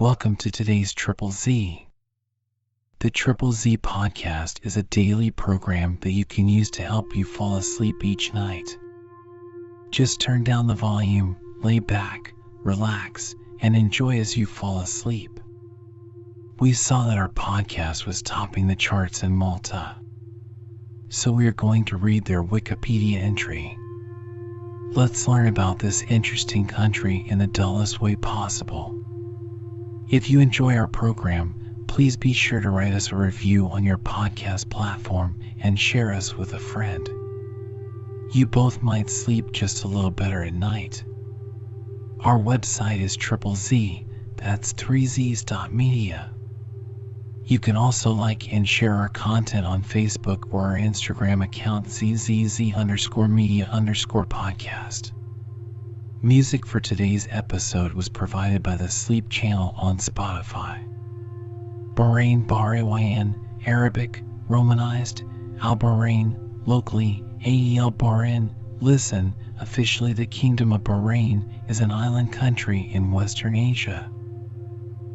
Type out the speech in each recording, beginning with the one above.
Welcome to today's Triple Z. The Triple Z podcast is a daily program that you can use to help you fall asleep each night. Just turn down the volume, lay back, relax, and enjoy as you fall asleep. We saw that our podcast was topping the charts in Malta, so we are going to read their Wikipedia entry. Let's learn about this interesting country in the dullest way possible. If you enjoy our program, please be sure to write us a review on your podcast platform and share us with a friend. You both might sleep just a little better at night. Our website is Triple Z, that's 3zs.media. You can also like and share our content on Facebook or our Instagram account zzz_media_podcast. Music for today's episode was provided by the Sleep Channel on Spotify. Bahrain, Bahrain, Arabic, Romanized, Al Bahrain, locally, Al Bahrain, listen, officially the Kingdom of Bahrain is an island country in Western Asia.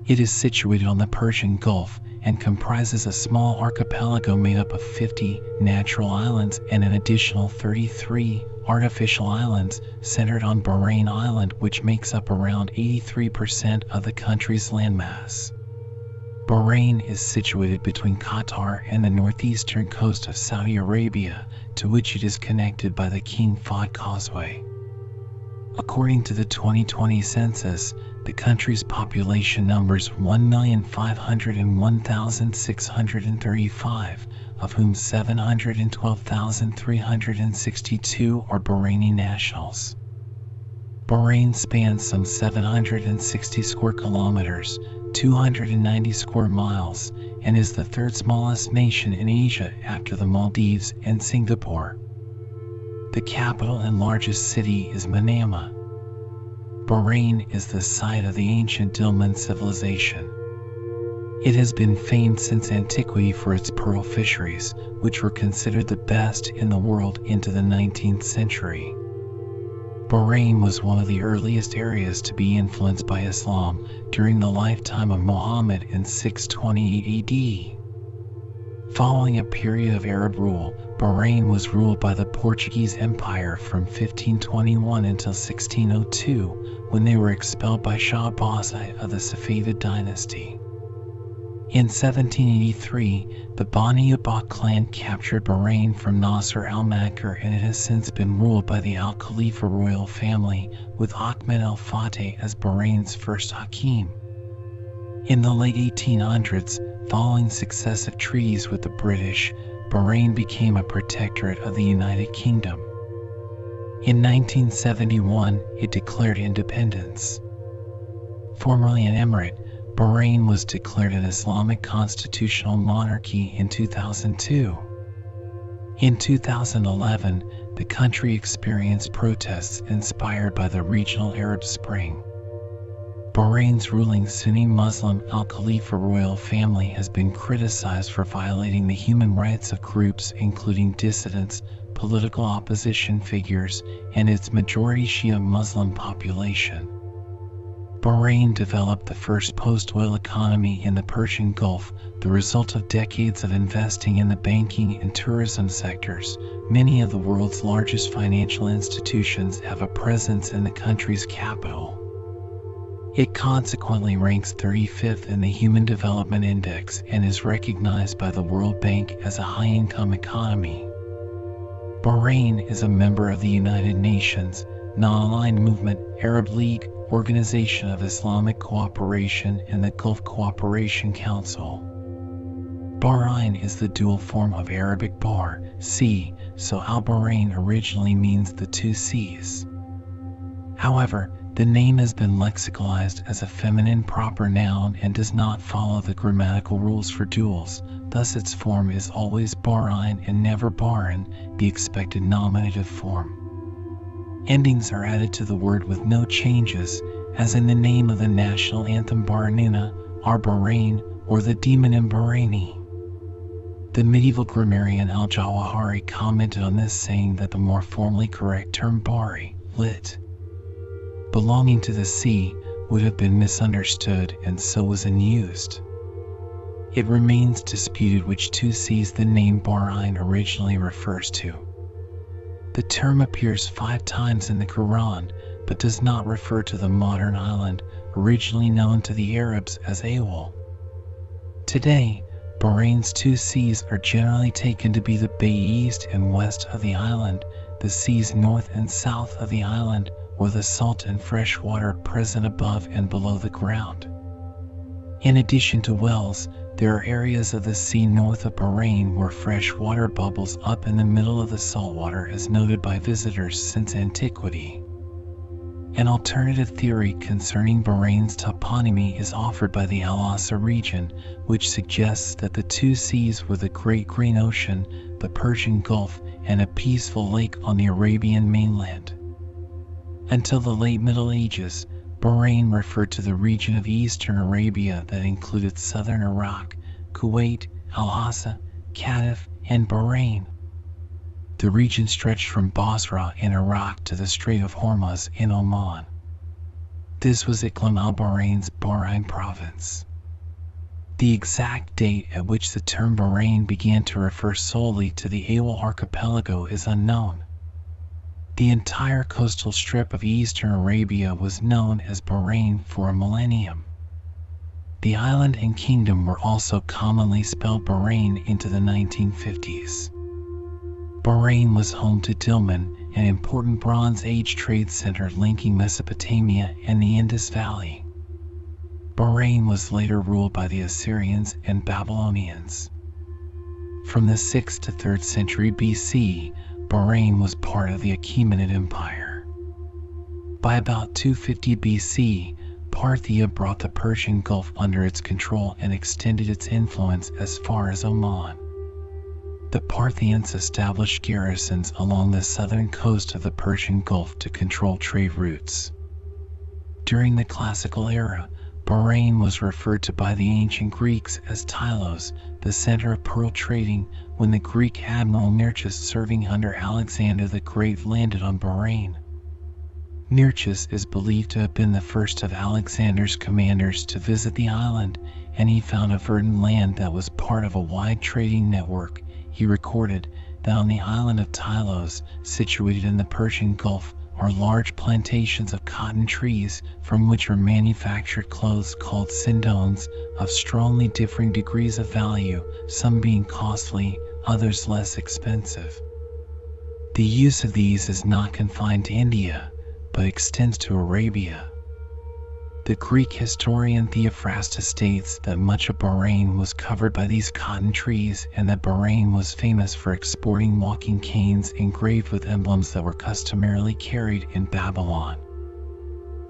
It is situated on the Persian Gulf and comprises a small archipelago made up of 50 natural islands and an additional 33 artificial islands centered on Bahrain Island, which makes up around 83% of the country's landmass. Bahrain is situated between Qatar and the northeastern coast of Saudi Arabia, to which it is connected by the King Fahd Causeway. According to the 2020 census, the country's population numbers 1,501,635, of whom 712,362 are Bahraini nationals. Bahrain spans some 760 square kilometers, 290 square miles, and is the third smallest nation in Asia after the Maldives and Singapore. The capital and largest city is Manama. Bahrain is the site of the ancient Dilmun civilization. It has been famed since antiquity for its pearl fisheries, which were considered the best in the world into the 19th century. Bahrain was one of the earliest areas to be influenced by Islam during the lifetime of Muhammad in 628 AD. Following a period of Arab rule, Bahrain was ruled by the Portuguese Empire from 1521 until 1602, when they were expelled by Shah Abbas of the Safavid dynasty. In 1783, the Bani Abbas clan captured Bahrain from Nasser al-Makr, and it has since been ruled by the Al Khalifa royal family, with Ahmed al-Fateh as Bahrain's first Hakim. In the late 1800s, following successive treaties with the British, Bahrain became a protectorate of the United Kingdom. In 1971, it declared independence. Formerly an emirate, Bahrain was declared an Islamic constitutional monarchy in 2002. In 2011, the country experienced protests inspired by the regional Arab Spring. Bahrain's ruling Sunni Muslim Al Khalifa royal family has been criticized for violating the human rights of groups including dissidents, political opposition figures, and its majority Shia Muslim population. Bahrain developed the first post-oil economy in the Persian Gulf, the result of decades of investing in the banking and tourism sectors. Many of the world's largest financial institutions have a presence in the country's capital. It consequently ranks 35th in the Human Development Index and is recognized by the World Bank as a high-income economy. Bahrain is a member of the United Nations, Non-Aligned Movement, Arab League, Organization of Islamic Cooperation, and the Gulf Cooperation Council. Bahrain is the dual form of Arabic Bahr, sea, so Al-Bahrain originally means the two seas. However, the name has been lexicalized as a feminine proper noun and does not follow the grammatical rules for duals, thus its form is always Bahrain and never Bahrain, the expected nominative form. Endings are added to the word with no changes, as in the name of the national anthem Bahrainina, Ar Bahrain, or the demonym Bahraini. The medieval grammarian Al-Jawahari commented on this, saying that the more formally correct term Bahri, lit. belonging to the sea, would have been misunderstood and so was unused. It remains disputed which two seas the name Bahrain originally refers to. The term appears 5 times in the Quran, but does not refer to the modern island originally known to the Arabs as Awal. Today, Bahrain's 2 seas are generally taken to be the bay east and west of the island, the seas north and south of the island, or the salt and fresh water present above and below the ground. In addition to wells, there are areas of the sea north of Bahrain where fresh water bubbles up in the middle of the saltwater as noted by visitors since antiquity. An alternative theory concerning Bahrain's toponymy is offered by the Al Asa region, which suggests that the 2 seas were the Great Green Ocean, the Persian Gulf, and a peaceful lake on the Arabian mainland. Until the late Middle Ages, Bahrain referred to the region of eastern Arabia that included southern Iraq, Kuwait, Al-Hassa, Qatif, and Bahrain. The region stretched from Basra in Iraq to the Strait of Hormuz in Oman. This was Iqlim al-Bahrain's Bahrain province. The exact date at which the term Bahrain began to refer solely to the Awal archipelago is unknown. The entire coastal strip of eastern Arabia was known as Bahrain for a millennium. The island and kingdom were also commonly spelled Bahrain into the 1950s. Bahrain was home to Dilmun, an important Bronze Age trade center linking Mesopotamia and the Indus Valley. Bahrain was later ruled by the Assyrians and Babylonians. From the 6th to 3rd century BC, Bahrain was part of the Achaemenid Empire. By about 250 BC, Parthia brought the Persian Gulf under its control and extended its influence as far as Oman. The Parthians established garrisons along the southern coast of the Persian Gulf to control trade routes. During the Classical era, Bahrain was referred to by the ancient Greeks as Tylos, the center of pearl trading, when the Greek admiral Nearchus serving under Alexander the Great landed on Bahrain. Nearchus is believed to have been the first of Alexander's commanders to visit the island, and he found a verdant land that was part of a wide trading network. He recorded that on the island of Tylos, situated in the Persian Gulf, are large plantations of cotton trees from which were manufactured clothes called sindones of strongly differing degrees of value, some being costly, others less expensive. The use of these is not confined to India, but extends to Arabia. The Greek historian Theophrastus states that much of Bahrain was covered by these cotton trees and that Bahrain was famous for exporting walking canes engraved with emblems that were customarily carried in Babylon.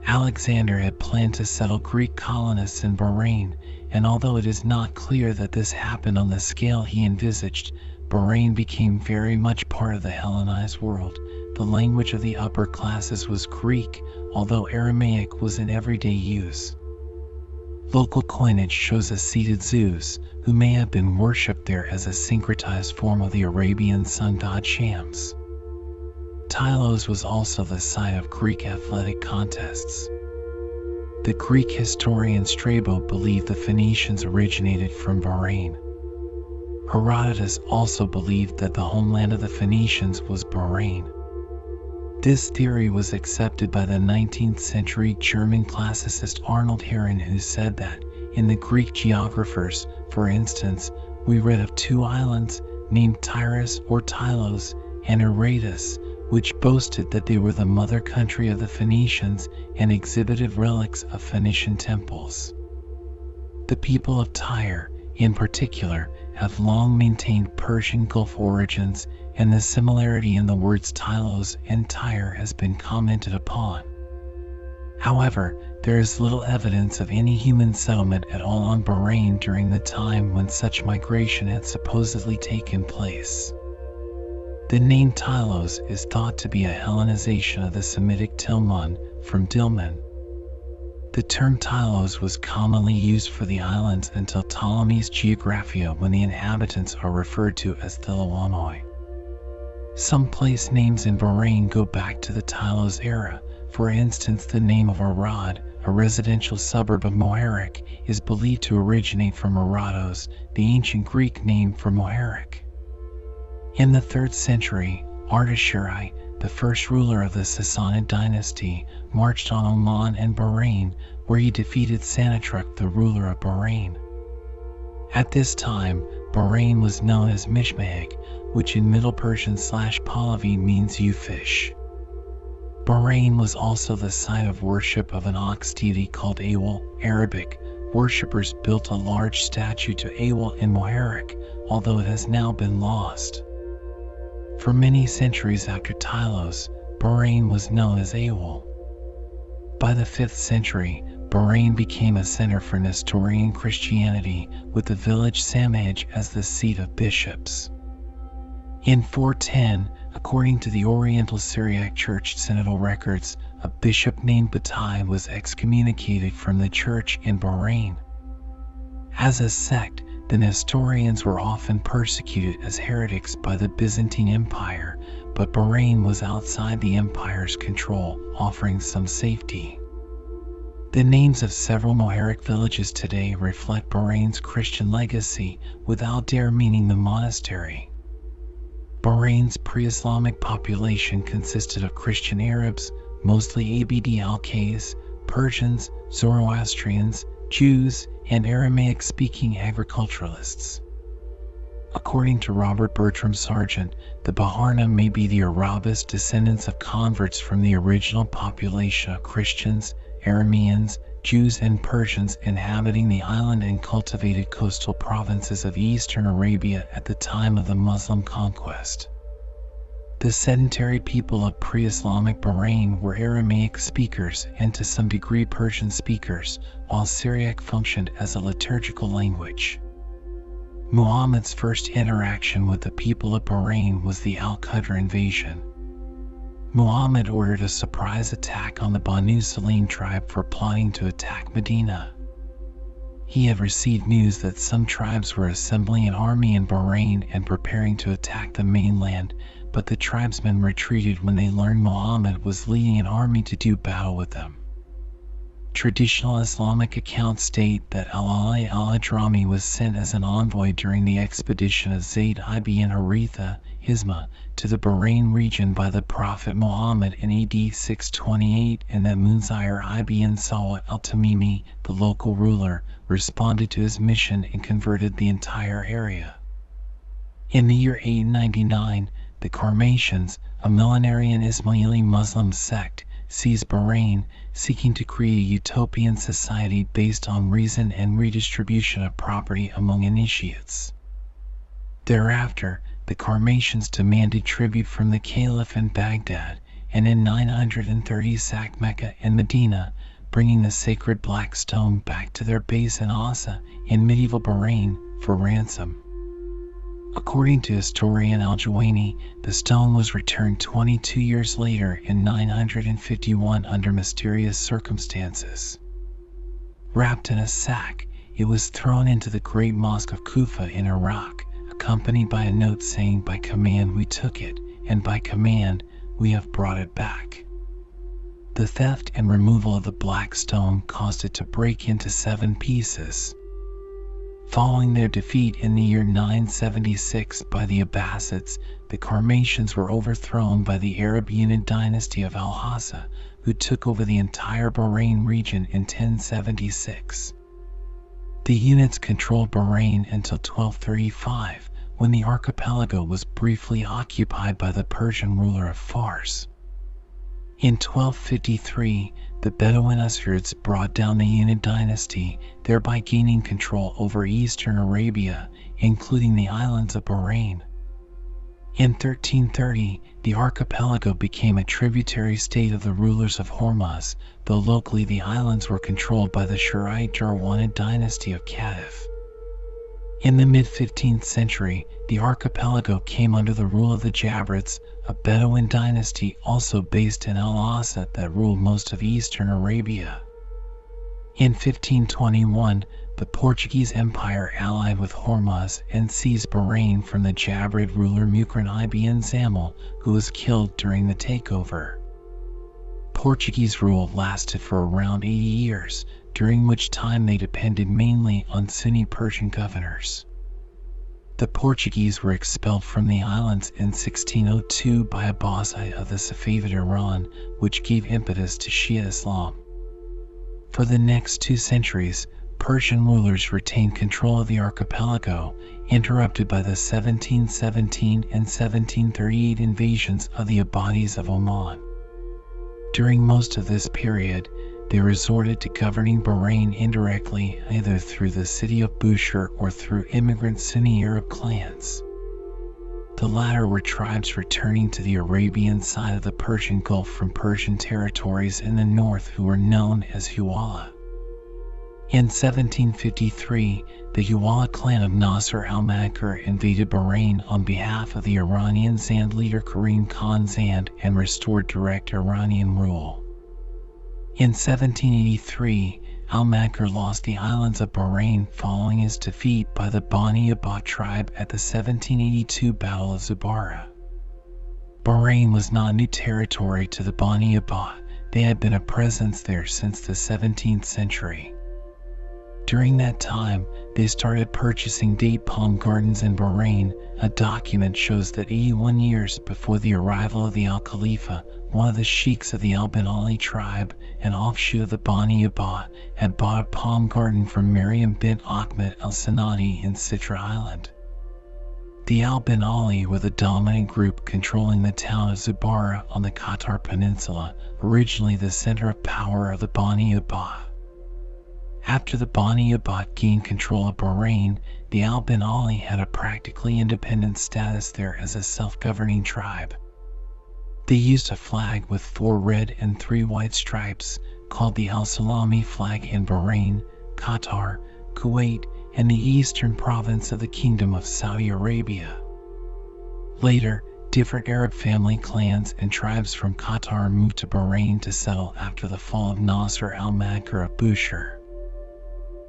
Alexander had planned to settle Greek colonists in Bahrain, and although it is not clear that this happened on the scale he envisaged, Bahrain became very much part of the Hellenized world. The language of the upper classes was Greek, although Aramaic was in everyday use. Local coinage shows a seated Zeus, who may have been worshipped there as a syncretized form of the Arabian sun god Shams. Tylos was also the site of Greek athletic contests. The Greek historian Strabo believed the Phoenicians originated from Bahrain. Herodotus also believed that the homeland of the Phoenicians was Bahrain. This theory was accepted by the 19th century German classicist Arnold Heron, who said that, in the Greek geographers, for instance, we read of 2 islands named Tyrus or Tylos and Aratus, which boasted that they were the mother country of the Phoenicians and exhibited relics of Phoenician temples. The people of Tyre, in particular, have long maintained Persian Gulf origins, and the similarity in the words Tylos and Tyre has been commented upon. However, there is little evidence of any human settlement at all on Bahrain during the time when such migration had supposedly taken place. The name Tylos is thought to be a Hellenization of the Semitic Tilmun, from Dilmun. The term Tylos was commonly used for the islands until Ptolemy's Geographia, when the inhabitants are referred to as Thilowanoi. Some place names in Bahrain go back to the Tylos era. For instance, the name of Arad, a residential suburb of Moharak, is believed to originate from Arados, the ancient Greek name for Moharak. In the 3rd century, Ardashiri, the first ruler of the Sassanid dynasty, marched on Oman and Bahrain, where he defeated Sanatruk, the ruler of Bahrain. At this time, Bahrain was known as Mishmahig, which in Middle Persian/Pahlavi means you fish. Bahrain was also the site of worship of an ox deity called Awal. Arabic worshippers built a large statue to Awal in Moharak, although it has now been lost. For many centuries after Tylos, Bahrain was known as Awal. By the 5th century, Bahrain became a center for Nestorian Christianity, with the village Samaj as the seat of bishops. In 410, according to the Oriental Syriac Church Synodal records, a bishop named Batai was excommunicated from the church in Bahrain. As a sect, the Nestorians were often persecuted as heretics by the Byzantine Empire, but Bahrain was outside the empire's control, offering some safety. The names of several Moharak villages today reflect Bahrain's Christian legacy, with Al-Dair meaning the monastery. Bahrain's pre-Islamic population consisted of Christian Arabs, mostly Abd al-Qays, Persians, Zoroastrians, Jews, and Aramaic-speaking agriculturalists. According to Robert Bertram Sargent, the Baharna may be the Arabist descendants of converts from the original population of Christians, Arameans, Jews and Persians inhabiting the island and cultivated coastal provinces of eastern Arabia at the time of the Muslim conquest. The sedentary people of pre-Islamic Bahrain were Aramaic speakers and to some degree Persian speakers, while Syriac functioned as a liturgical language. Muhammad's first interaction with the people of Bahrain was the Al-Qadr invasion. Muhammad ordered a surprise attack on the Banu Sulaim tribe for plotting to attack Medina. He had received news that some tribes were assembling an army in Bahrain and preparing to attack the mainland, but the tribesmen retreated when they learned Muhammad was leading an army to do battle with them. Traditional Islamic accounts state that Al-Ali al-Hadrami was sent as an envoy during the expedition of Zayd ibn Haritha, Hizma, to the Bahrain region by the Prophet Muhammad in AD 628, and that Munzir ibn Sawat al-Tamimi, the local ruler, responded to his mission and converted the entire area. In the year 899, the Qarmatians, a millenarian Ismaili Muslim sect, seized Bahrain, seeking to create a utopian society based on reason and redistribution of property among initiates. Thereafter, the Qarmatians demanded tribute from the Caliph in Baghdad, and in 930 sacked Mecca and Medina, bringing the sacred black stone back to their base in Asa, in medieval Bahrain, for ransom. According to historian Al-Juwayni, the stone was returned 22 years later in 951 under mysterious circumstances. Wrapped in a sack, it was thrown into the Great Mosque of Kufa in Iraq, accompanied by a note saying, "By command we took it, and by command we have brought it back." The theft and removal of the black stone caused it to break into 7 pieces. Following their defeat in the year 976 by the Abbasids, the Qarmatians were overthrown by the Arab Unid dynasty of Al-Hassa, who took over the entire Bahrain region in 1076. The Unids controlled Bahrain until 1235, when the archipelago was briefly occupied by the Persian ruler of Fars. In 1253, the Bedouin Usurids brought down the Unid dynasty, thereby gaining control over eastern Arabia, including the islands of Bahrain. In 1330, the archipelago became a tributary state of the rulers of Hormuz, though locally the islands were controlled by the Shiite Jarwanid dynasty of Qatif. In the mid-15th century, the archipelago came under the rule of the Jabrids, a Bedouin dynasty also based in Al-Asad that ruled most of eastern Arabia. In 1521, the Portuguese Empire allied with Hormuz and seized Bahrain from the Jabrid ruler Mukran ibn Zamil, who was killed during the takeover. Portuguese rule lasted for around 80 years, during which time they depended mainly on Sunni Persian governors. The Portuguese were expelled from the islands in 1602 by Abbaside of the Safavid Iran, which gave impetus to Shia Islam. For the next 2 centuries, Persian rulers retained control of the archipelago, interrupted by the 1717 and 1738 invasions of the Abbasids of Oman. During most of this period, they resorted to governing Bahrain indirectly, either through the city of Bushehr or through immigrant Sunni Arab clans. The latter were tribes returning to the Arabian side of the Persian Gulf from Persian territories in the north who were known as Huwala. In 1753, the Huwala clan of Nasser al-Makr invaded Bahrain on behalf of the Iranian Zand leader Karim Khan Zand and restored direct Iranian rule. In 1783, al-Makr lost the islands of Bahrain following his defeat by the Bani Abbas tribe at the 1782 Battle of Zubarah. Bahrain was not new territory to the Bani Abbas. They had been a presence there since the 17th century. During that time, they started purchasing date palm gardens in Bahrain. A document shows that 81 years before the arrival of the Al Khalifa, one of the sheikhs of the Al bin Ali tribe, an offshoot of the Bani Abbas, had bought a palm garden from Maryam bint Ahmed al-Sanadi in Sitra Island. The Al bin Ali were the dominant group controlling the town of Zubarah on the Qatar Peninsula, originally the center of power of the Bani Abbas. After the Bani Abbas gained control of Bahrain, the Al bin Ali had a practically independent status there as a self-governing tribe. They used a flag with 4 red and 3 white stripes, called the Al-Salami flag in Bahrain, Qatar, Kuwait, and the eastern province of the Kingdom of Saudi Arabia. Later, different Arab family clans and tribes from Qatar moved to Bahrain to settle after the fall of Nasser al-Makr of Bushehr.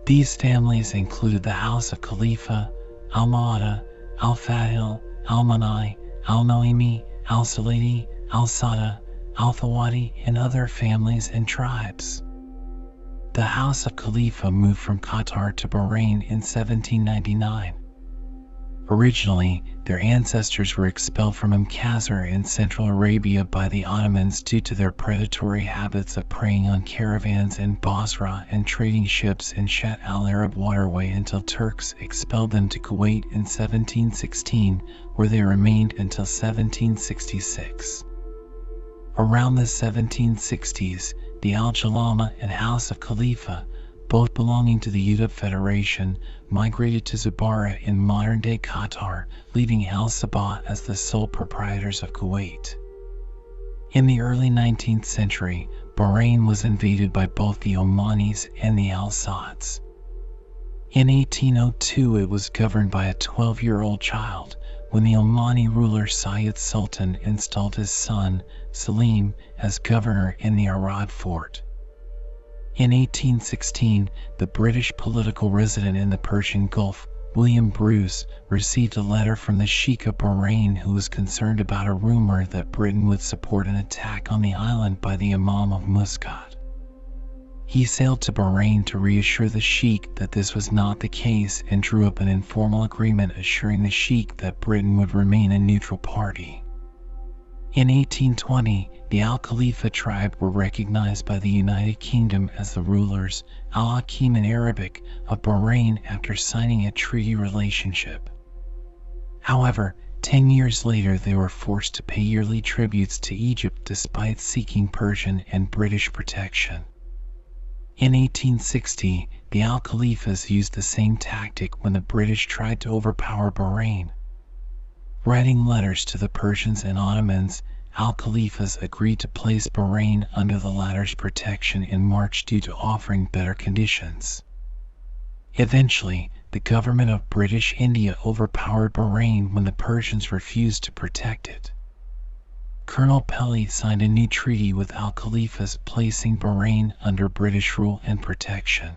These families included the House of Khalifa, Al-Ma'ada, Al-Fadil, Al-Manai, Al-Noimi, Al-Salidi, Al-Sada, Al-Thawadi, and other families and tribes. The House of Khalifa moved from Qatar to Bahrain in 1799. Originally, their ancestors were expelled from Al-Khazar in Central Arabia by the Ottomans due to their predatory habits of preying on caravans in Basra and trading ships in Shatt al-Arab waterway until Turks expelled them to Kuwait in 1716, where they remained until 1766. Around the 1760s, the Al-Jalama and House of Khalifa, both belonging to the Utub Federation, migrated to Zubarah in modern-day Qatar, leaving Al-Sabah as the sole proprietors of Kuwait. In the early 19th century, Bahrain was invaded by both the Omanis and the Al-Sads. In 1802, it was governed by a 12-year-old child, when the Omani ruler Sayyid Sultan installed his son, Salim, as governor in the Arad fort. In 1816, the British political resident in the Persian Gulf, William Bruce, received a letter from the Sheikh of Bahrain who was concerned about a rumor that Britain would support an attack on the island by the Imam of Muscat. He sailed to Bahrain to reassure the Sheikh that this was not the case and drew up an informal agreement assuring the Sheikh that Britain would remain a neutral party. In 1820, the Al Khalifa tribe were recognized by the United Kingdom as the rulers, Al-Hakim in Arabic, of Bahrain after signing a treaty relationship. However, 10 years later they were forced to pay yearly tributes to Egypt despite seeking Persian and British protection. In 1860, the Al Khalifas used the same tactic when the British tried to overpower Bahrain. Writing letters to the Persians and Ottomans, Al Khalifas agreed to place Bahrain under the latter's protection in March due to offering better conditions. Eventually, the government of British India overpowered Bahrain when the Persians refused to protect it. Colonel Pelly signed a new treaty with Al Khalifas placing Bahrain under British rule and protection.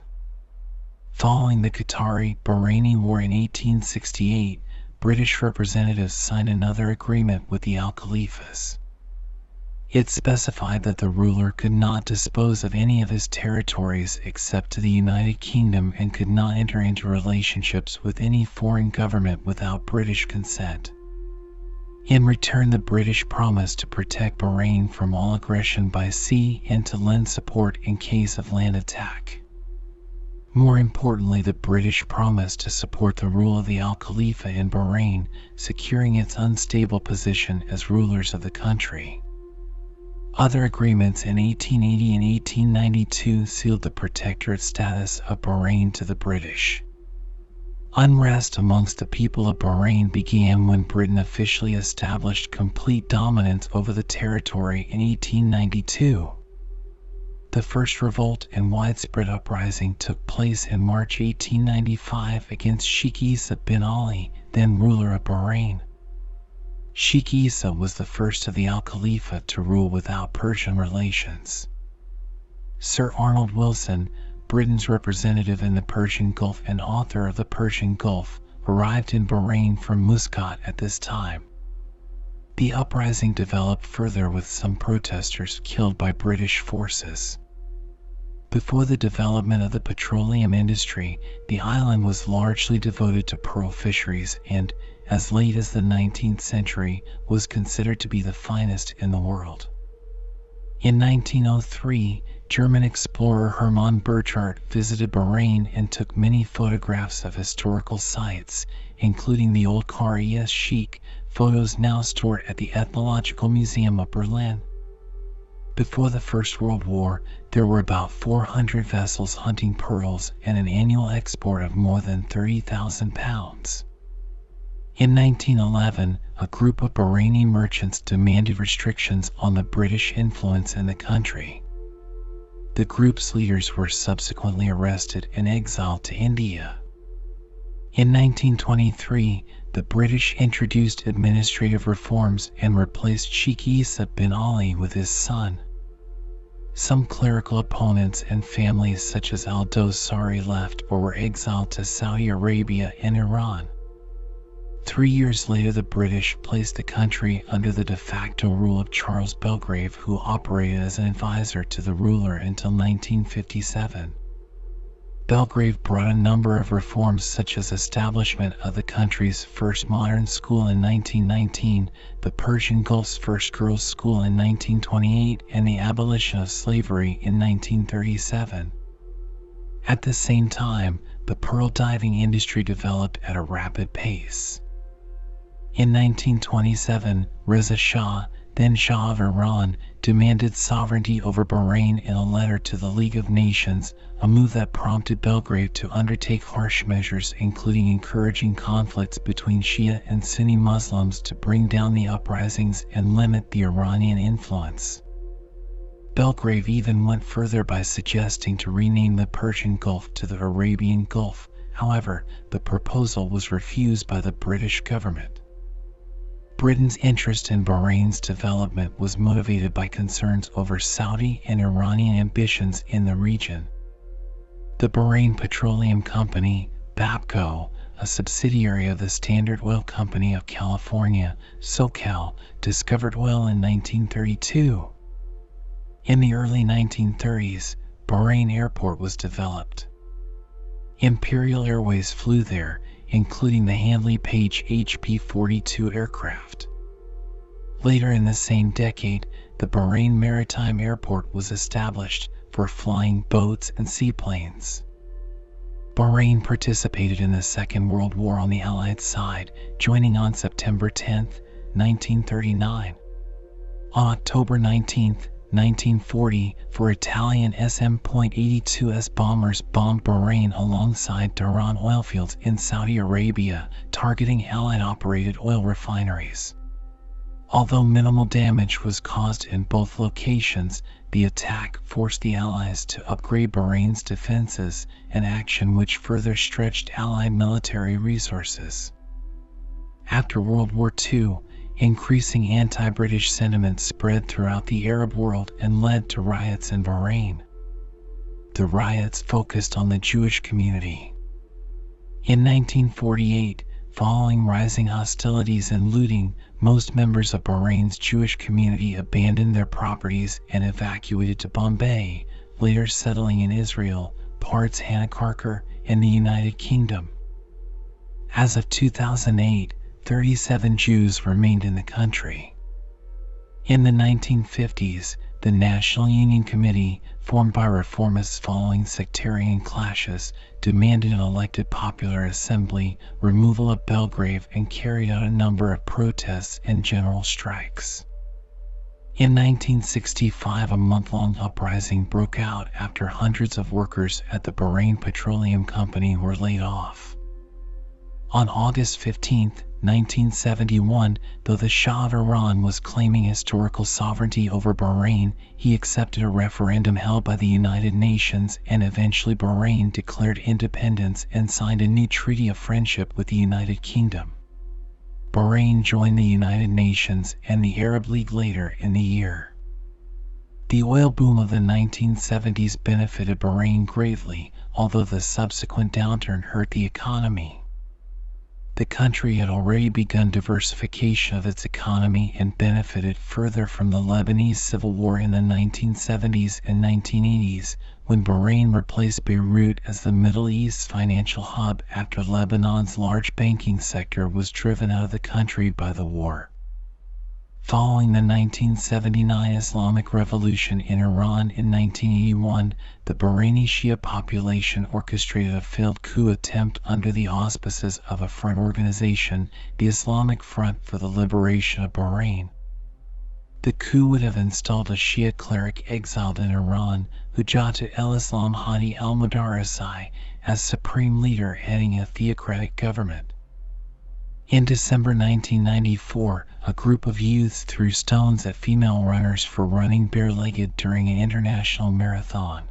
Following the Qatari-Bahraini War in 1868, British representatives signed another agreement with the Al Khalifas. It specified that the ruler could not dispose of any of his territories except to the United Kingdom and could not enter into relationships with any foreign government without British consent. In return, the British promised to protect Bahrain from all aggression by sea and to lend support in case of land attack. More importantly, the British promised to support the rule of the Al Khalifa in Bahrain, securing its unstable position as rulers of the country. Other agreements in 1880 and 1892 sealed the protectorate status of Bahrain to the British. Unrest amongst the people of Bahrain began when Britain officially established complete dominance over the territory in 1892. The first revolt and widespread uprising took place in March 1895 against Sheikh Isa bin Ali, then ruler of Bahrain. Sheikh Isa was the first of the Al Khalifa to rule without Persian relations. Sir Arnold Wilson, Britain's representative in the Persian Gulf and author of the Persian Gulf, arrived in Bahrain from Muscat at this time. The uprising developed further with some protesters killed by British forces. Before the development of the petroleum industry, the island was largely devoted to pearl fisheries and, as late as the 19th century, was considered to be the finest in the world. In 1903, German explorer Hermann Burchard visited Bahrain and took many photographs of historical sites, including the old Qariyas Sheikh, photos now stored at the Ethnological Museum of Berlin. Before the First World War, there were about 400 vessels hunting pearls and an annual export of more than 30,000 pounds. In 1911, a group of Bahraini merchants demanded restrictions on the British influence in the country. The group's leaders were subsequently arrested and exiled to India. In 1923, the British introduced administrative reforms and replaced Sheikh Isa bin Ali with his son. Some clerical opponents and families such as al-Dosari left or were exiled to Saudi Arabia and Iran. 3 years later, the British placed the country under the de facto rule of Charles Belgrave, who operated as an advisor to the ruler until 1957. Belgrave brought a number of reforms such as establishment of the country's first modern school in 1919, the Persian Gulf's first girls' school in 1928, and the abolition of slavery in 1937. At the same time, the pearl diving industry developed at a rapid pace. In 1927, Reza Shah, then Shah of Iran, demanded sovereignty over Bahrain in a letter to the League of Nations, a move that prompted Belgrave to undertake harsh measures, including encouraging conflicts between Shia and Sunni Muslims to bring down the uprisings and limit the Iranian influence. Belgrave even went further by suggesting to rename the Persian Gulf to the Arabian Gulf. However, the proposal was refused by the British government. Britain's interest in Bahrain's development was motivated by concerns over Saudi and Iranian ambitions in the region. The Bahrain Petroleum Company, BAPCO, a subsidiary of the Standard Oil Company of California, SoCal, discovered oil in 1932. In the early 1930s, Bahrain Airport was developed. Imperial Airways flew there, including the Handley Page HP-42 aircraft. Later in the same decade, the Bahrain Maritime Airport was established for flying boats and seaplanes. Bahrain participated in the Second World War on the Allied side, joining on September 10, 1939. On October 19, 1940, four Italian SM.82S bombers bombed Bahrain alongside Dhahran oilfields in Saudi Arabia, targeting Allied-operated oil refineries. Although minimal damage was caused in both locations, the attack forced the Allies to upgrade Bahrain's defenses, an action which further stretched Allied military resources. After World War II, increasing anti-British sentiment spread throughout the Arab world and led to riots in Bahrain. The riots focused on the Jewish community. In 1948, following rising hostilities and looting, most members of Bahrain's Jewish community abandoned their properties and evacuated to Bombay, later settling in Israel, parts Hanakarkar, and the United Kingdom. As of 2008, 37 Jews remained in the country. In the 1950s, the National Union Committee, formed by reformists following sectarian clashes, demanded an elected popular assembly, removal of Belgrave, and carried out a number of protests and general strikes. In 1965, a month-long uprising broke out after hundreds of workers at the Bahrain Petroleum Company were laid off. On August 15, 1971, though the Shah of Iran was claiming historical sovereignty over Bahrain, he accepted a referendum held by the United Nations, and eventually Bahrain declared independence and signed a new treaty of friendship with the United Kingdom. Bahrain joined the United Nations and the Arab League later in the year. The oil boom of the 1970s benefited Bahrain greatly, although the subsequent downturn hurt the economy. The country had already begun diversification of its economy and benefited further from the Lebanese civil war in the 1970s and 1980s, when Bahrain replaced Beirut as the Middle East's financial hub after Lebanon's large banking sector was driven out of the country by the war. Following the 1979 Islamic Revolution in Iran in 1981, the Bahraini Shia population orchestrated a failed coup attempt under the auspices of a front organization, the Islamic Front for the Liberation of Bahrain. The coup would have installed a Shia cleric exiled in Iran, Hujjat al-Islam Hadi al-Madarisi, as supreme leader heading a theocratic government. In December 1994, a group of youths threw stones at female runners for running bare-legged during an international marathon.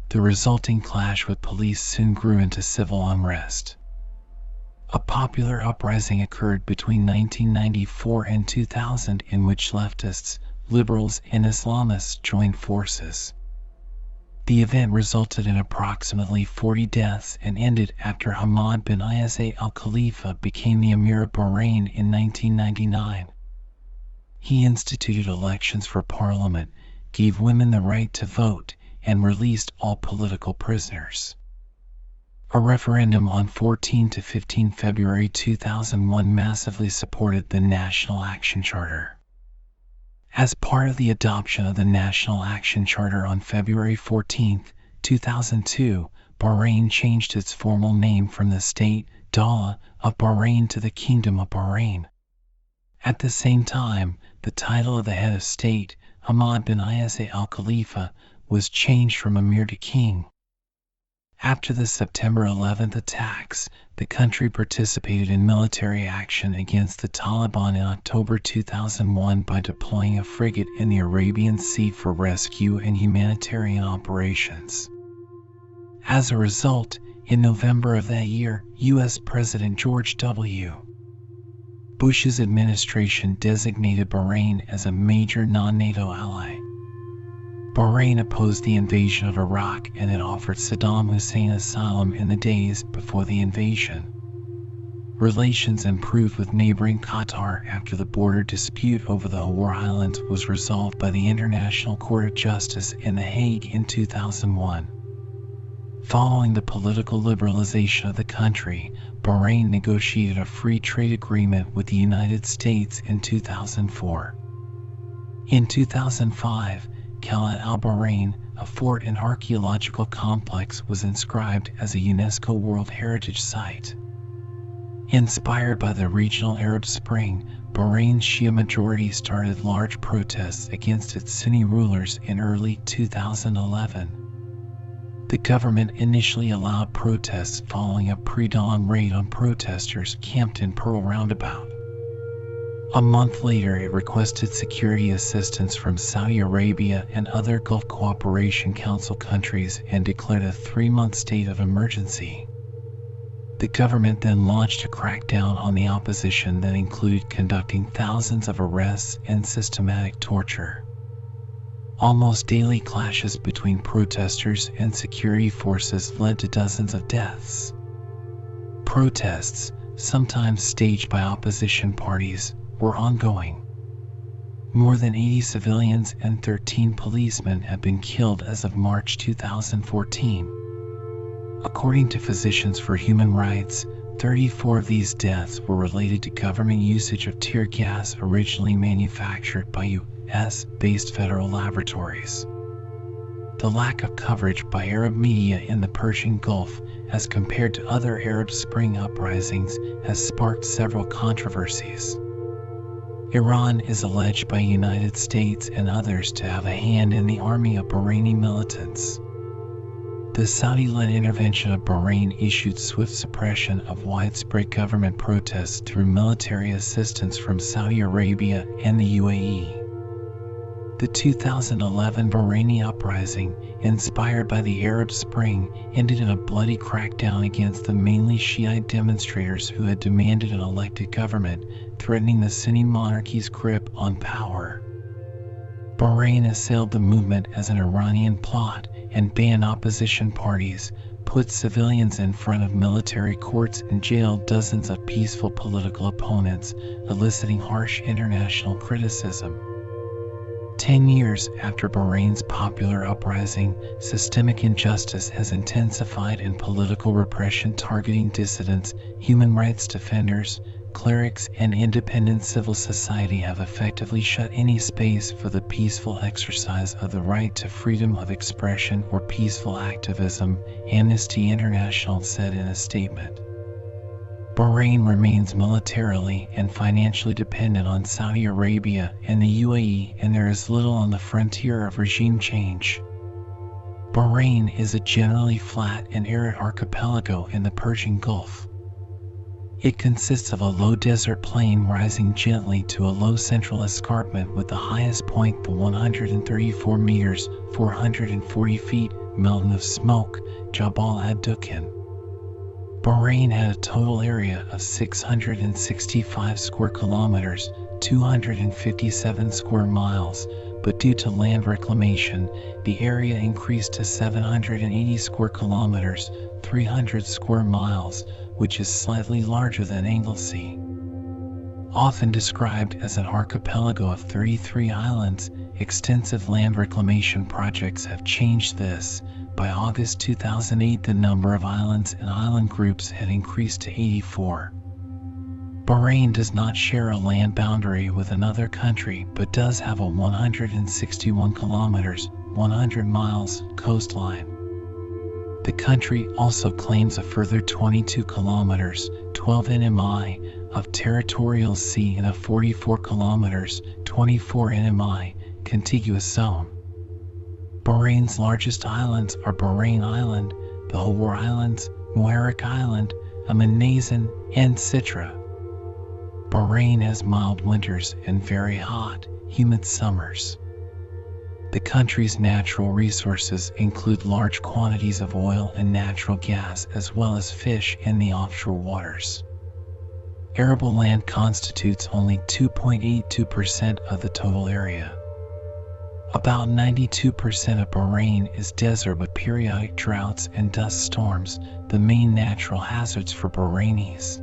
The resulting clash with police soon grew into civil unrest. A popular uprising occurred between 1994 and 2000 in which leftists, liberals, and Islamists joined forces. The event resulted in approximately 40 deaths and ended after Hamad bin Isa al-Khalifa became the Emir of Bahrain in 1999. He instituted elections for parliament, gave women the right to vote, and released all political prisoners. A referendum on 14 to 15 February 2001 massively supported the National Action Charter. As part of the adoption of the National Action Charter on February 14, 2002, Bahrain changed its formal name from the State, Dawla, of Bahrain to the Kingdom of Bahrain. At the same time, the title of the head of state, Hamad bin Isa al-Khalifa, was changed from Emir to King. After the September 11 attacks, the country participated in military action against the Taliban in October 2001 by deploying a frigate in the Arabian Sea for rescue and humanitarian operations. As a result, in November of that year, U.S. President George W. Bush's administration designated Bahrain as a major non-NATO ally. Bahrain opposed the invasion of Iraq and had offered Saddam Hussein asylum in the days before the invasion. Relations improved with neighboring Qatar after the border dispute over the Hawar Islands was resolved by the International Court of Justice in The Hague in 2001. Following the political liberalization of the country, Bahrain negotiated a free trade agreement with the United States in 2004. In 2005, Khalat al-Bahrain, a fort and archaeological complex, was inscribed as a UNESCO World Heritage Site. Inspired by the regional Arab Spring, Bahrain's Shia majority started large protests against its Sunni rulers in early 2011. The government initially allowed protests following a pre-dawn raid on protesters camped in Pearl Roundabout. A month later, it requested security assistance from Saudi Arabia and other Gulf Cooperation Council countries and declared a 3-month state of emergency. The government then launched a crackdown on the opposition that included conducting thousands of arrests and systematic torture. Almost daily clashes between protesters and security forces led to dozens of deaths. Protests, sometimes staged by opposition parties, were ongoing. More than 80 civilians and 13 policemen have been killed as of March 2014. According to Physicians for Human Rights, 34 of these deaths were related to government usage of tear gas originally manufactured by U.S.-based federal laboratories. The lack of coverage by Arab media in the Persian Gulf as compared to other Arab Spring uprisings has sparked several controversies. Iran is alleged by United States and others to have a hand in the army of Bahraini militants. The Saudi-led intervention of Bahrain issued swift suppression of widespread government protests through military assistance from Saudi Arabia and the UAE. The 2011 Bahraini uprising, inspired by the Arab Spring, ended in a bloody crackdown against the mainly Shiite demonstrators who had demanded an elected government, threatening the Sunni monarchy's grip on power. Bahrain assailed the movement as an Iranian plot and banned opposition parties, put civilians in front of military courts, and jailed dozens of peaceful political opponents, eliciting harsh international criticism. 10 years after Bahrain's popular uprising, systemic injustice has intensified and political repression targeting dissidents, human rights defenders, clerics, and independent civil society have effectively shut any space for the peaceful exercise of the right to freedom of expression or peaceful activism, Amnesty International said in a statement. Bahrain remains militarily and financially dependent on Saudi Arabia and the UAE, and there is little on the frontier of regime change. Bahrain is a generally flat and arid archipelago in the Persian Gulf. It consists of a low desert plain rising gently to a low central escarpment with the highest point the 134 meters, 440 feet, mountain of smoke, Jabal ad-Dukhan. Bahrain had a total area of 665 square kilometers, 257 square miles, but due to land reclamation, the area increased to 780 square kilometers, 300 square miles, which is slightly larger than Anglesey. Often described as an archipelago of 33 islands, extensive land reclamation projects have changed this. By August 2008, the number of islands and island groups had increased to 84. Bahrain does not share a land boundary with another country, but does have a 161 kilometers, 100 miles coastline. The country also claims a further 22 kilometers, 12 nmi, of territorial sea in a 44 kilometers, 24 nmi, contiguous zone. Bahrain's largest islands are Bahrain Island, the Hawar Islands, Muharraq Island, Amanazin, and Sitra. Bahrain has mild winters and very hot, humid summers. The country's natural resources include large quantities of oil and natural gas, as well as fish in the offshore waters. Arable land constitutes only 2.82% of the total area. About 92% of Bahrain is desert with periodic droughts and dust storms, the main natural hazards for Bahrainis.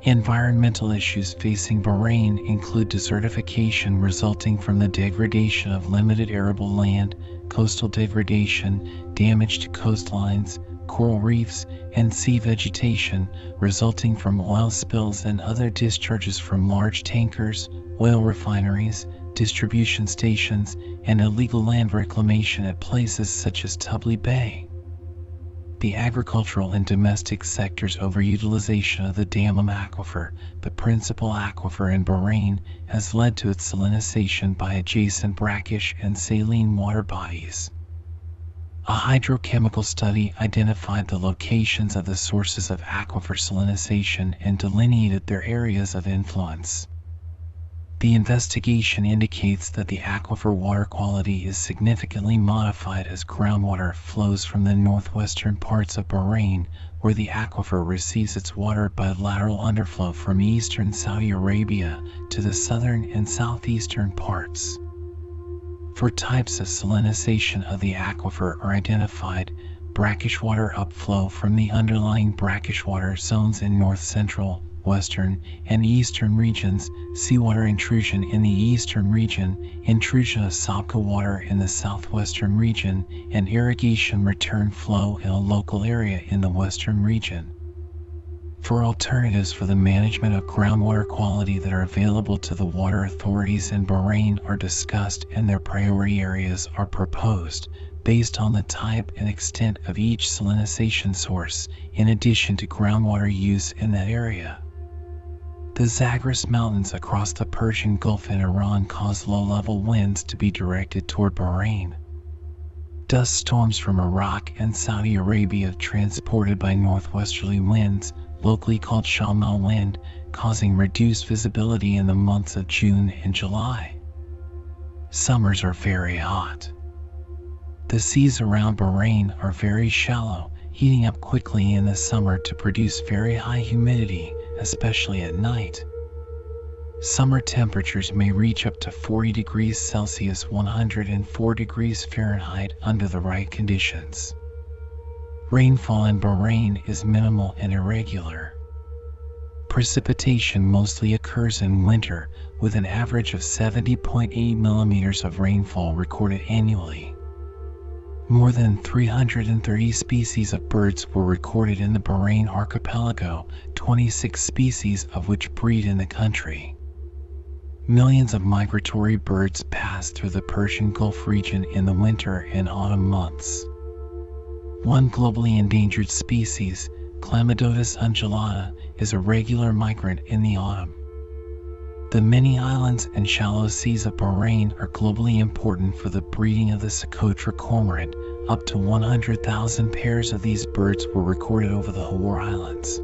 Environmental issues facing Bahrain include desertification resulting from the degradation of limited arable land, coastal degradation, damage to coastlines, coral reefs, and sea vegetation resulting from oil spills and other discharges from large tankers, oil refineries, distribution stations, and illegal land reclamation at places such as Tubli Bay. The agricultural and domestic sector's overutilization of the Dammam aquifer, the principal aquifer in Bahrain, has led to its salinization by adjacent brackish and saline water bodies. A hydrochemical study identified the locations of the sources of aquifer salinization and delineated their areas of influence. The investigation indicates that the aquifer water quality is significantly modified as groundwater flows from the northwestern parts of Bahrain, where the aquifer receives its water by lateral underflow from eastern Saudi Arabia, to the southern and southeastern parts. 4 types of salinization of the aquifer are identified: brackish water upflow from the underlying brackish water zones in north-central, southwestern and eastern regions, seawater intrusion in the eastern region, intrusion of Sabkha water in the southwestern region, and irrigation return flow in a local area in the western region. For alternatives for the management of groundwater quality that are available to the water authorities in Bahrain are discussed, and their priority areas are proposed, based on the type and extent of each salinization source, in addition to groundwater use in that area. The Zagros Mountains across the Persian Gulf and Iran cause low-level winds to be directed toward Bahrain. Dust storms from Iraq and Saudi Arabia transported by northwesterly winds, locally called Shamal wind, causing reduced visibility in the months of June and July. Summers are very hot. The seas around Bahrain are very shallow, heating up quickly in the summer to produce very high humidity, especially at night. Summer temperatures may reach up to 40 degrees Celsius, 104 degrees Fahrenheit under the right conditions. Rainfall in Bahrain is minimal and irregular. Precipitation mostly occurs in winter, with an average of 70.8 millimeters of rainfall recorded annually. More than 330 species of birds were recorded in the Bahrain archipelago, 26 species of which breed in the country. Millions of migratory birds pass through the Persian Gulf region in the winter and autumn months. One globally endangered species, Chlamydotis undulata, is a regular migrant in the autumn. The many islands and shallow seas of Bahrain are globally important for the breeding of the Socotra cormorant. Up to 100,000 pairs of these birds were recorded over the Hawar Islands.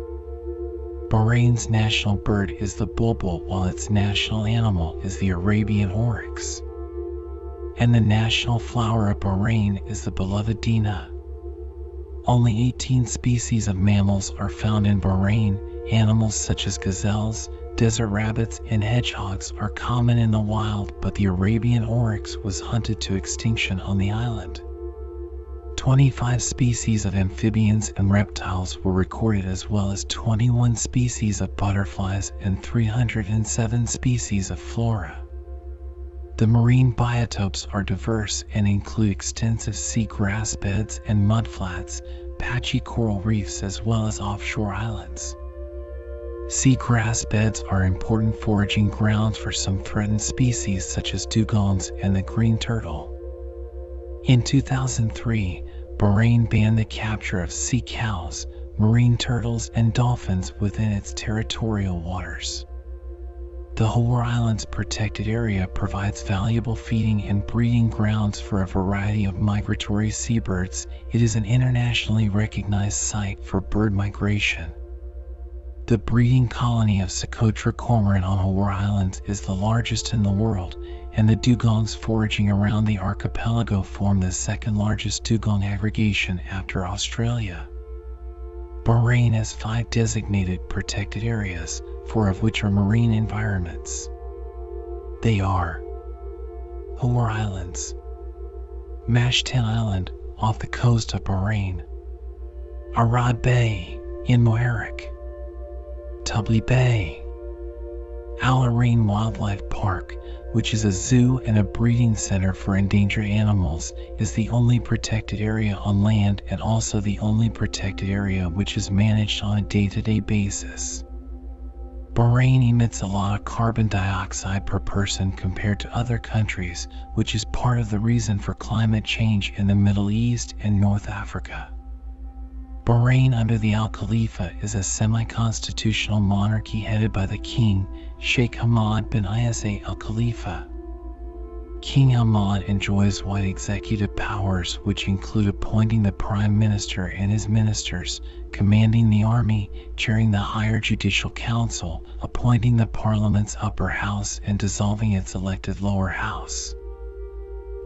Bahrain's national bird is the bulbul, while its national animal is the Arabian oryx. And the national flower of Bahrain is the beloved dina. Only 18 species of mammals are found in Bahrain. Animals such as gazelles, desert rabbits, and hedgehogs are common in the wild, but the Arabian oryx was hunted to extinction on the island. 25 species of amphibians and reptiles were recorded, as well as 21 species of butterflies and 307 species of flora. The marine biotopes are diverse and include extensive sea grass beds and mudflats, patchy coral reefs, as well as offshore islands. Sea grass beds are important foraging grounds for some threatened species such as dugongs and the green turtle. In 2003, Bahrain banned the capture of sea cows, marine turtles, and dolphins within its territorial waters. The Hawar Islands protected area provides valuable feeding and breeding grounds for a variety of migratory seabirds. It is an internationally recognized site for bird migration. The breeding colony of Socotra cormorant on Hawar Islands is the largest in the world, and the dugongs foraging around the archipelago form the second largest dugong aggregation after Australia. Bahrain has 5 designated protected areas, 4 of which are marine environments. They are Hawar Islands, Mashtan Island off the coast of Bahrain, Arad Bay in Muharraq, Tubli Bay, Al Arain Wildlife Park, which is a zoo and a breeding center for endangered animals, is the only protected area on land and also the only protected area which is managed on a day-to-day basis. Bahrain emits a lot of carbon dioxide per person compared to other countries, which is part of the reason for climate change in the Middle East and North Africa. Bahrain under the Al Khalifa is a semi-constitutional monarchy headed by the king, Sheikh Hamad bin Isa Al Khalifa. King Hamad enjoys wide executive powers, which include appointing the prime minister and his ministers, commanding the army, chairing the higher judicial council, appointing the parliament's upper house, and dissolving its elected lower house.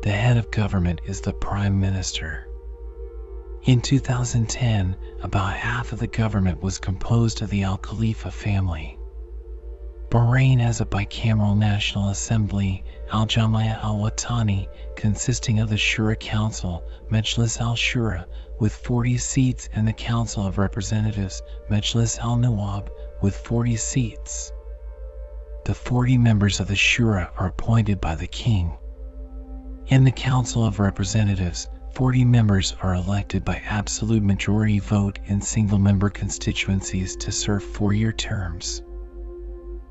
The head of government is the prime minister. In 2010, about half of the government was composed of the Al Khalifa family. Bahrain has a bicameral National Assembly, Al Jamia Al Watani, consisting of the Shura Council, Majlis Al Shura, with 40 seats, and the Council of Representatives, Majlis Al Nawab, with 40 seats. The 40 members of the Shura are appointed by the king. In the Council of Representatives, 40 members are elected by absolute majority vote in single-member constituencies to serve 4-year terms.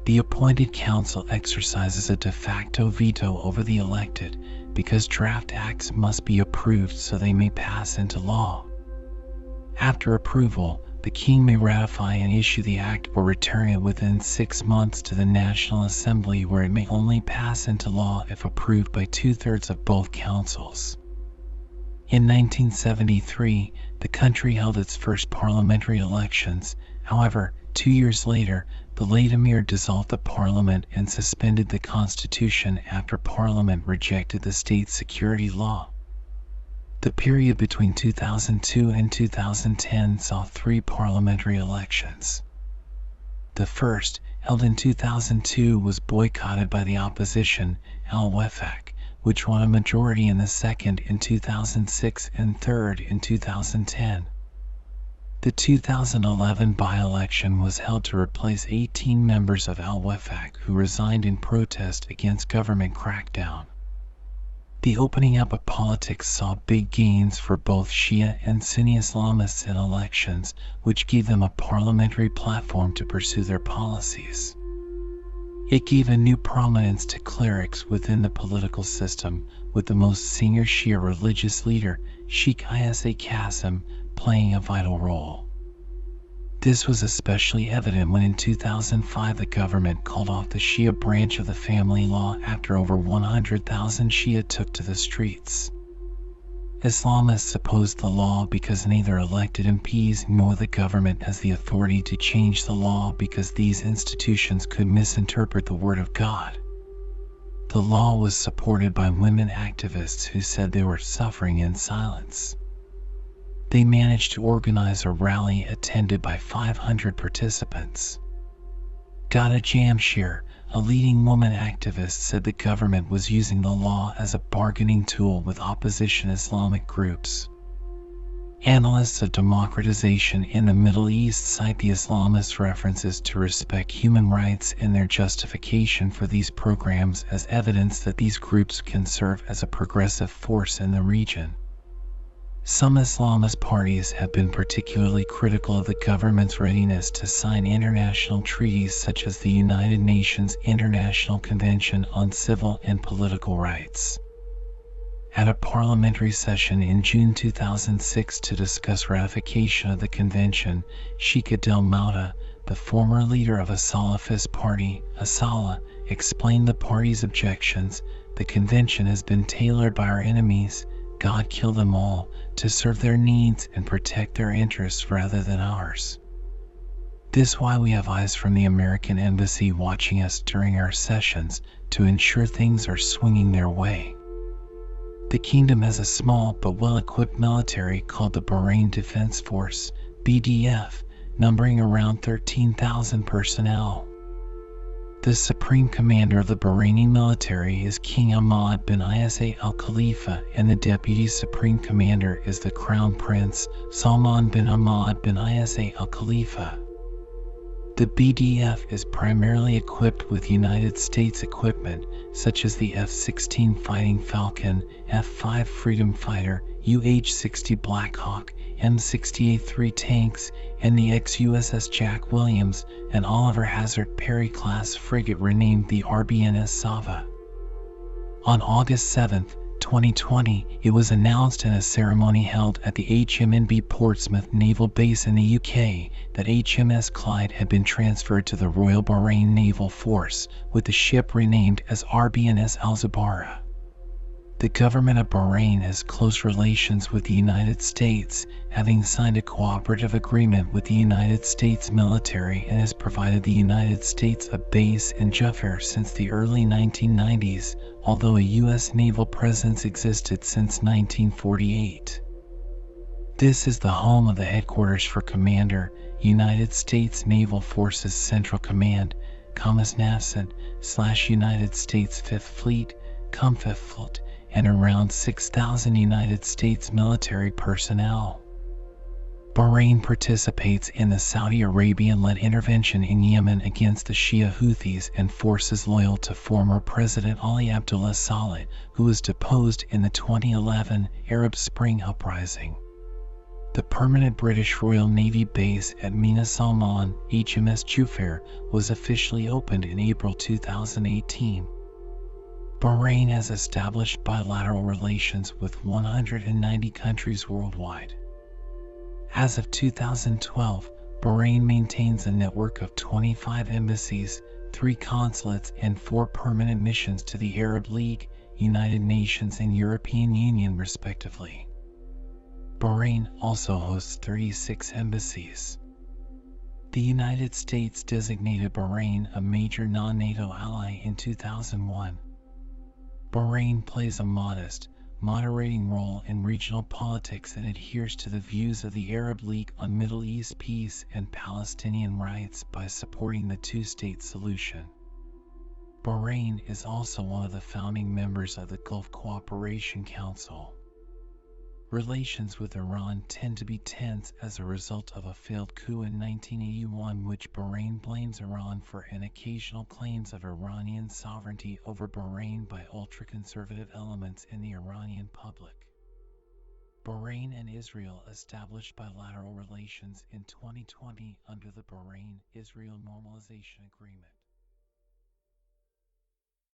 The appointed council exercises a de facto veto over the elected because draft acts must be approved so they may pass into law. After approval, the king may ratify and issue the act or return it within 6 months to the National Assembly, where it may only pass into law if approved by 2/3 of both councils. In 1973, the country held its first parliamentary elections. However, 2 years later, the late emir dissolved the parliament and suspended the constitution after parliament rejected the state security law. The period between 2002 and 2010 saw 3 parliamentary elections. The first, held in 2002, was boycotted by the opposition, Al-Wefaq, which won a majority in the second in 2006 and third in 2010. The 2011 by-election was held to replace 18 members of Al-Wefaq who resigned in protest against government crackdown. The opening up of politics saw big gains for both Shia and Sunni Islamists in elections, which gave them a parliamentary platform to pursue their policies. It gave a new prominence to clerics within the political system, with the most senior Shia religious leader, Sheikh Isa Qasim, playing a vital role. This was especially evident when in 2005 the government called off the Shia branch of the family law after over 100,000 Shia took to the streets. Islamists opposed the law because neither elected MPs nor the government has the authority to change the law because these institutions could misinterpret the word of God. The law was supported by women activists who said they were suffering in silence. They managed to organize a rally attended by 500 participants. Ghada Jamshir, a leading woman activist, said the government was using the law as a bargaining tool with opposition Islamic groups. Analysts of democratization in the Middle East cite the Islamist references to respect human rights in their justification for these programs as evidence that these groups can serve as a progressive force in the region. Some Islamist parties have been particularly critical of the government's readiness to sign international treaties such as the United Nations International Convention on Civil and Political Rights. At a parliamentary session in June 2006 to discuss ratification of the convention, Sheikh Adel Mauta, the former leader of a Salafist party, Asala, explained the party's objections. The convention has been tailored by our enemies, God kill them all, to serve their needs and protect their interests rather than ours. This is why we have eyes from the American embassy watching us during our sessions to ensure things are swinging their way. The kingdom has a small but well-equipped military called the Bahrain Defense Force, BDF, numbering around 13,000 personnel. The supreme commander of the Bahraini military is King Ahmad bin Isa Al Khalifa, and the deputy supreme commander is the Crown Prince Salman bin Ahmad bin Isa Al Khalifa. The BDF is primarily equipped with United States equipment, such as the F-16 Fighting Falcon, F-5 Freedom Fighter, UH-60 Black Hawk, M68-3 tanks, and the ex-USS Jack Williams and Oliver Hazard Perry-class frigate renamed the RBNS Sava. On August 7, 2020, it was announced in a ceremony held at the HMNB Portsmouth Naval Base in the UK that HMS Clyde had been transferred to the Royal Bahrain Naval Force, with the ship renamed as RBNS Al Zubarah. The government of Bahrain has close relations with the United States, having signed a cooperative agreement with the United States military, and has provided the United States a base in Jaffa since the early 1990s, although a U.S. naval presence existed since 1948. This is the home of the headquarters for Commander, United States Naval Forces Central Command, United States 5th Fleet, Fifth Fleet, and around 6,000 United States military personnel. Bahrain participates in the Saudi Arabian-led intervention in Yemen against the Shia Houthis and forces loyal to former President Ali Abdullah Saleh, who was deposed in the 2011 Arab Spring uprising. The permanent British Royal Navy base at Mina Salman, HMS Jufair, was officially opened in April 2018. Bahrain has established bilateral relations with 190 countries worldwide. As of 2012, Bahrain maintains a network of 25 embassies, 3 consulates, and 4 permanent missions to the Arab League, United Nations, and European Union, respectively. Bahrain also hosts 36 embassies. The United States designated Bahrain a major non-NATO ally in 2001. Bahrain plays a modest, moderating role in regional politics and adheres to the views of the Arab League on Middle East peace and Palestinian rights by supporting the two-state solution. Bahrain is also one of the founding members of the Gulf Cooperation Council. Relations with Iran tend to be tense as a result of a failed coup in 1981, which Bahrain blames Iran for, and occasional claims of Iranian sovereignty over Bahrain by ultra-conservative elements in the Iranian public. Bahrain and Israel established bilateral relations in 2020 under the Bahrain-Israel Normalization Agreement.